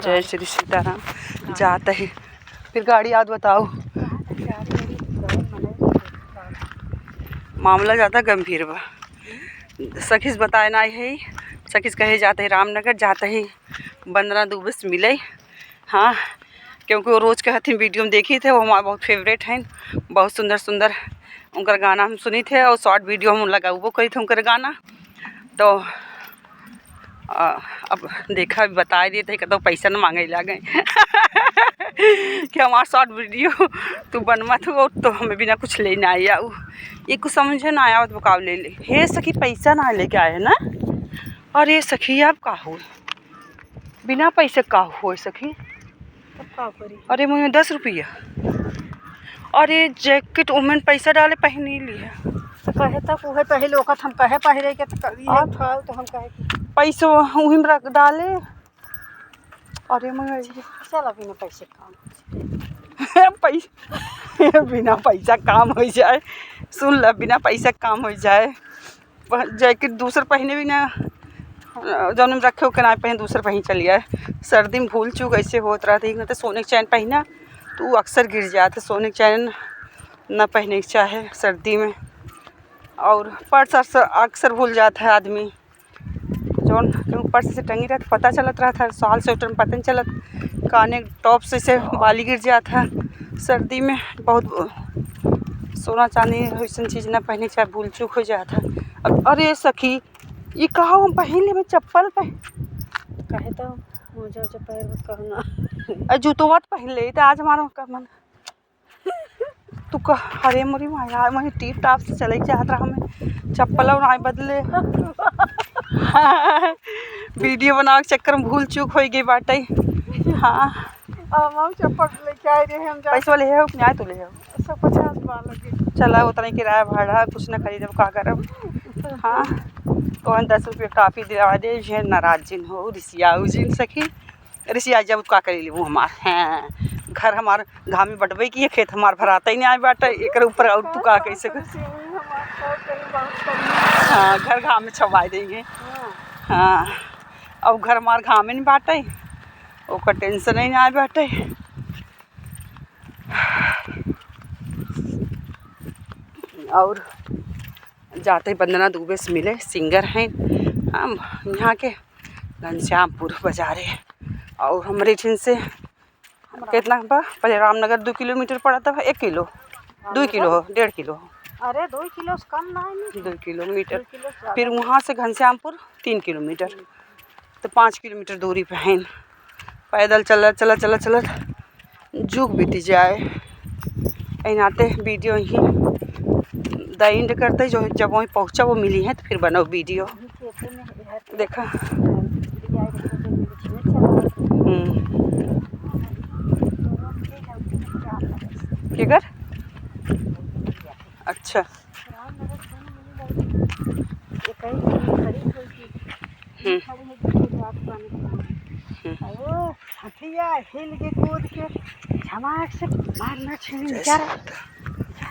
जय श्री सीताराम। जाता है फिर गाड़ी याद बताओ। मामला ज़्यादा गंभीर बा। सखीस बताए ना है, सखीस कहे जाते है रामनगर, जाते ही बंदना दुबे से मिले। हाँ, क्योंकि वो रोज़ कहते हैं वीडियो में देखी थे, वो हमारे बहुत फेवरेट हैं। बहुत सुंदर सुंदर उनका गाना हम सुनी थे और शॉर्ट वीडियो हम लगा वो करी थे उनका गाना। तो अब देखा बता दिए थे तो पैसा न मांगे ला गए कि हमारा शॉर्ट वीडियो तू बनवा थो तो हमें बिना कुछ ले ना आया। ये कुछ समझ ना आया तो काव ले ले। हे सखी पैसा ना लेके आए ना। अरे सखी आप का हो, बिना पैसे का हो सखी। अरे मुझे 10 रुपया। अरे जैकेट उमें पैसा डाले पहनी लिया कहे तक वह पहले वक्त हम कहे पहले के तो हम कहे पैसा वहीं में रख डाले। अरे मैं चल बिना पैसे काम पैसा बिना पैसा काम हो जाए। सुन ल, बिना पैसा काम हो जाए। जैकेट दूसरे पहने भी ना, जौन में रखे हो के ना पहने दूसरे पहन चल जाए। सर्दी में भूल चूक ऐसे होत रहती है। तो सोने की चैन पहना तो अक्सर गिर जाते। सोने की चैन न पहनने की चाहे सर्दी में। और पर्स अक्सर भूल जाता है आदमी। जौन क्योंकि पर्स से टंगी रहती पता चलत रहा था। साल स्वेटर में पता नहीं चलत, काने टॉप से बाली गिर जाता है सर्दी में। बहुत सोना चांदी ऐसी चीज़ ना पहने चाहे भूल चूक हो जाता है। अरे सखी ये कहा हम पहन ले, मैं चप्पल कहे तो मुझे पैर मत कहना जूतों पहन ले। तो आज हमारा मन तू कह, अरे मोरी माया मैं टीप टाप से चले चाहत रहा। हमें चप्पल और आए बदले वीडियो बनाओ के चक्कर में भूल चूक हो गई बाटे। हाँ हम चप्पल लेके आए रहे हम पैसा ले हो न्याय तो ले हो 150 बार लगे। चला उतना किराया भाड़ा कुछ ना खरीदब का करब। हाँ तो 10 रुपये काफ़ी दिला दे। जे नाराज जिन हो रिसियाऊ जिन सखी रिसिया जब का कर ली वो हमार। हैं घर हमार घाम में बटबे की खेत हमार भराता ही नहीं आए बाटा। एक ऊपर और तू का कैसे हाँ घर घाम में छवाई देंगे। हाँ अब घर हमार घाम में नहीं बाटे, ओकर टेंशन ही नहीं आए बाटे। और जाते बंदना दुबे से मिले, सिंगर हैं हम यहाँ के घनश्यामपुर बाजारे। और हमारे ठिन से कितना बा पहले रामनगर 2 किलोमीटर पड़ा था। 1 किलो 2 किलो हो 1.5 किलो हो। अरे 2 किलो से कम ना है 2 किलोमीटर। फिर वहाँ से घनश्यामपुर 3 किलोमीटर। तो 5 किलोमीटर दूरी पे हैं। पैदल चलत जुग बीती जाए। नाते वीडियो ही द एंड करते जो जब वहीं पहुँचा वो मिली है तो फिर बनाओ वीडियो। देखा फिगर अच्छा हथिया हिल के कूद के धमाक से मारना छीन